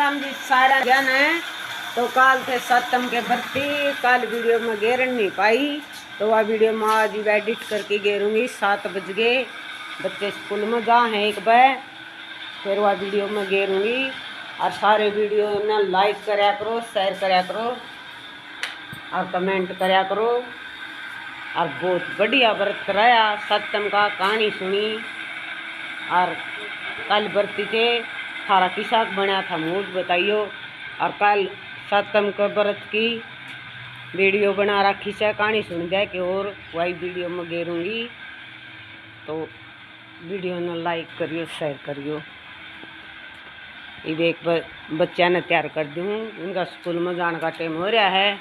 राम जी सारा ज्ञान है। तो काल थे सप्तम के भर्ती, काल वीडियो में घेरन नहीं पाई, तो वह वीडियो में आज एडिट करके घेरूंगी। 7 बज गए, बच्चे स्कूल में जा हैं एक बार, फिर वह वीडियो में घेरूंगी। और सारे वीडियो ने लाइक कराया करो, शेयर कराया करो और कमेंट कराया करो। और बहुत बढ़िया व्रत कराया, सप्तम का कहानी सुनी। और कल बरती थे थारा किसा बनाया था मूड बताइयो। और कल सप्तम के व्रत की वीडियो बना रखी से, कहानी सुन जाए कि और वही वीडियो में घेरूंगी। तो वीडियो ने लाइक करियो, शेयर करियो। ये एक बच्चा ने तैयार कर दूँ, उनका स्कूल में जाने का टाइम हो रहा है।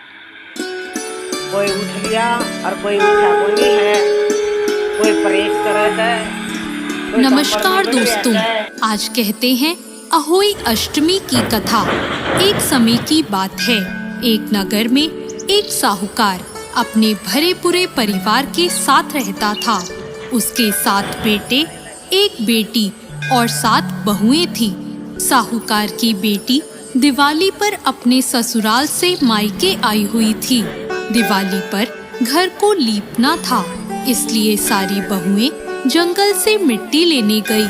कोई उठ गया और कोई उठा को नहीं है, कोई परहेज कर रहा है। नमस्कार दोस्तों, आज कहते हैं अहोई अष्टमी की कथा। एक समय की बात है, एक नगर में एक साहूकार अपने भरे पूरे परिवार के साथ रहता था। उसके 7 बेटे, एक बेटी और 7 बहुएं थी। साहूकार की बेटी दिवाली पर अपने ससुराल से मायके आई हुई थी। दिवाली पर घर को लीपना था, इसलिए सारी बहुएं जंगल से मिट्टी लेने गई।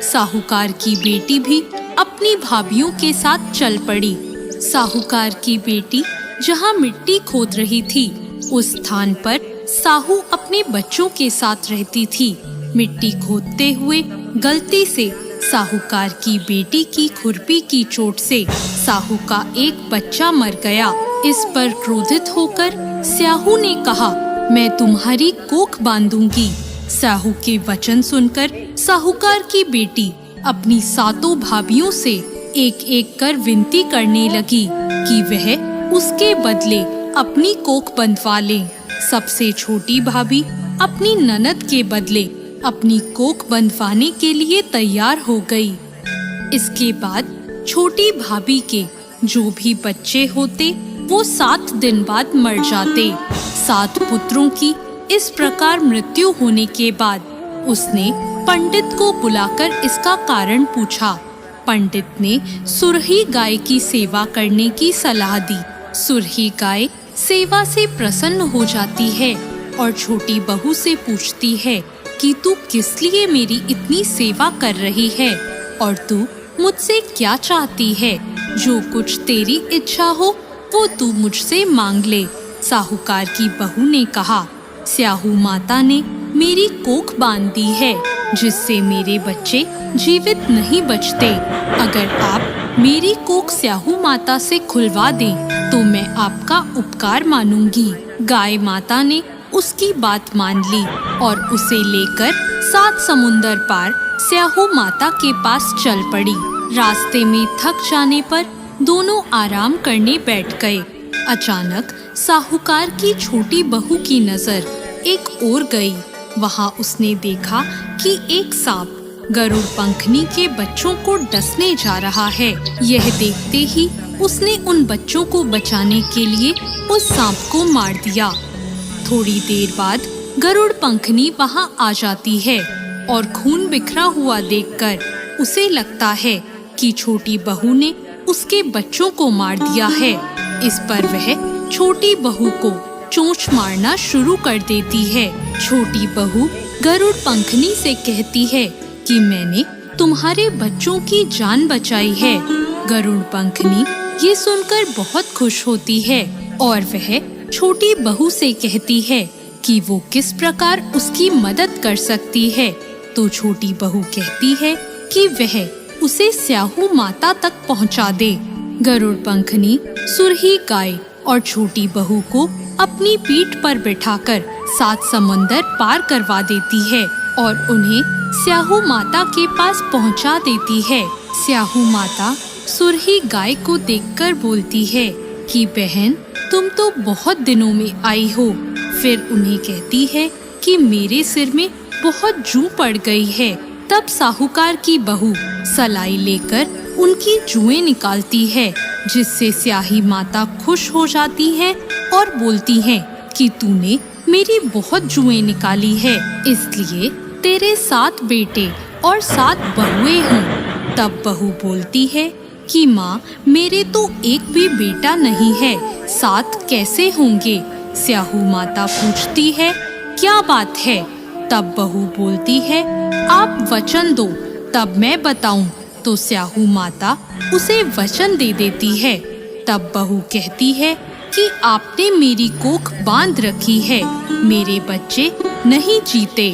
साहूकार की बेटी भी अपनी भाभियों के साथ चल पड़ी। साहूकार की बेटी जहाँ मिट्टी खोद रही थी, उस स्थान पर साहू अपने बच्चों के साथ रहती थी। मिट्टी खोदते हुए गलती से साहूकार की बेटी की खुरपी की चोट से साहू का एक बच्चा मर गया। इस पर क्रोधित होकर साहू ने कहा, मैं तुम्हारी कोख बांधूंगी। साहू के वचन सुनकर साहूकार की बेटी अपनी 7 भाभियों से एक एक कर विनती करने लगी कि वह उसके बदले अपनी कोख बंधवा ले। सबसे छोटी भाभी अपनी ननद के बदले अपनी कोख बंधवाने के लिए तैयार हो गई। इसके बाद छोटी भाभी के जो भी बच्चे होते वो 7 दिन बाद मर जाते। 7 पुत्रों की इस प्रकार मृत्यु होने के बाद उसने पंडित को बुलाकर इसका कारण पूछा। पंडित ने सुरही गाय की सेवा करने की सलाह दी। सुरही गाय सेवा से प्रसन्न हो जाती है और छोटी बहू से पूछती है कि तू किस लिए मेरी इतनी सेवा कर रही है और तू मुझसे क्या चाहती है। जो कुछ तेरी इच्छा हो वो तू मुझसे मांग ले। साहूकार की बहू ने कहा, स्याहू माता ने मेरी कोख बांध दी है, जिससे मेरे बच्चे जीवित नहीं बचते। अगर आप मेरी कोख स्याहू माता से खुलवा दें तो मैं आपका उपकार मानूंगी। गाय माता ने उसकी बात मान ली और उसे लेकर 7 समुंदर पार स्याहू माता के पास चल पड़ी। रास्ते में थक जाने पर दोनों आराम करने बैठ गए। अचानक साहूकार की छोटी बहू की नजर एक ओर गई। वहाँ उसने देखा कि एक सांप गरुड़ पंखनी के बच्चों को डसने जा रहा है। यह देखते ही उसने उन बच्चों को बचाने के लिए उस सांप को मार दिया। थोड़ी देर बाद गरुड़ पंखनी वहाँ आ जाती है और खून बिखरा हुआ देखकर उसे लगता है कि छोटी बहू ने उसके बच्चों को मार दिया है। इस पर वह छोटी बहू को चोंच मारना शुरू कर देती है। छोटी बहू गरुड़ पंखनी से कहती है कि मैंने तुम्हारे बच्चों की जान बचाई है। गरुड़ पंखनी ये सुनकर बहुत खुश होती है और वह छोटी बहू से कहती है कि वो किस प्रकार उसकी मदद कर सकती है। तो छोटी बहू कहती है कि वह उसे स्याहू माता तक पहुंचा दे। गरुड़ पंखनी सुरही गाय और छोटी बहू को अपनी पीठ पर बिठाकर 7 समंदर पार करवा देती है और उन्हें स्याहू माता के पास पहुंचा देती है। स्याहू माता सुरही गाय को देखकर बोलती है कि बहन, तुम तो बहुत दिनों में आई हो। फिर उन्हें कहती है कि मेरे सिर में बहुत जूं पड़ गई है। तब साहूकार की बहू सलाई लेकर उनकी जुएं निकालती है, जिससे स्याही माता खुश हो जाती है और बोलती है कि तूने मेरी बहुत जुएं निकाली है, इसलिए तेरे 7 बेटे और 7 बहुएं हों। तब बहू बोलती है कि माँ मेरे तो एक भी बेटा नहीं है, 7 कैसे होंगे? स्याहू माता पूछती है, क्या बात है? तब बहू बोलती है, आप वचन दो तब मैं बताऊं। तो स्याहू माता उसे वचन दे देती है। तब बहू कहती है कि आपने मेरी कोख बांध रखी है, मेरे बच्चे नहीं जीते।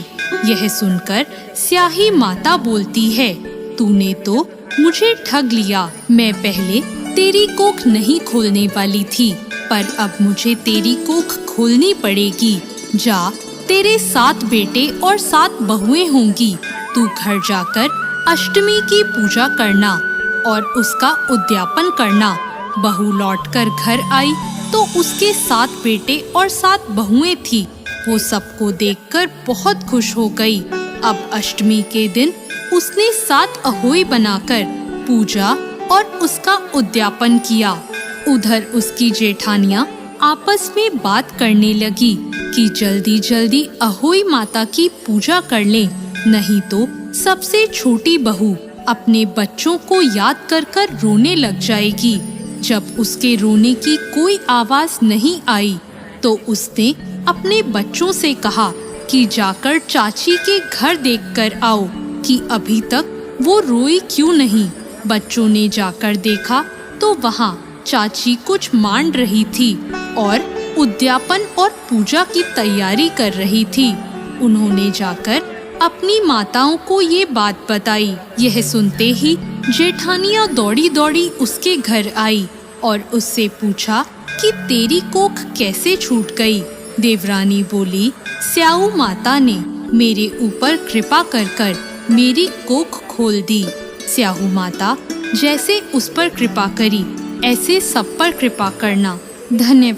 यह सुनकर स्याही माता बोलती है, तूने तो मुझे ठग लिया। मैं पहले तेरी कोख नहीं खोलने वाली थी, पर अब मुझे तेरी कोख खोलनी पड़ेगी। जा, तेरे 7 बेटे और 7 बहुएं होंगी। तू घर जाकर अष्टमी की पूजा करना और उसका उद्यापन करना। बहू लौटकर घर आई तो उसके 7 बेटे और 7 बहुएं थी। वो सबको देखकर बहुत खुश हो गई। अब अष्टमी के दिन उसने 7 अहोई बनाकर पूजा और उसका उद्यापन किया। उधर उसकी जेठानियां आपस में बात करने लगी कि जल्दी जल्दी अहोई माता की पूजा कर ले, नहीं तो सबसे छोटी बहू अपने बच्चों को याद कर कर रोने लग जाएगी। जब उसके रोने की कोई आवाज नहीं आई तो उसने अपने बच्चों से कहा कि जाकर चाची के घर देखकर आओ कि अभी तक वो रोई क्यों नहीं। बच्चों ने जाकर देखा तो वहाँ चाची कुछ मांड रही थी और उद्यापन और पूजा की तैयारी कर रही थी। उन्होंने जाकर अपनी माताओं को ये बात बताई। यह सुनते ही जेठानियां दौड़ी दौड़ी उसके घर आई और उससे पूछा कि तेरी कोख कैसे छूट गई। देवरानी बोली, स्याऊ माता ने मेरे ऊपर कृपा कर कर मेरी कोख खोल दी। स्याऊ माता जैसे उस पर कृपा करी, ऐसे सब पर कृपा करना। धन्यवाद।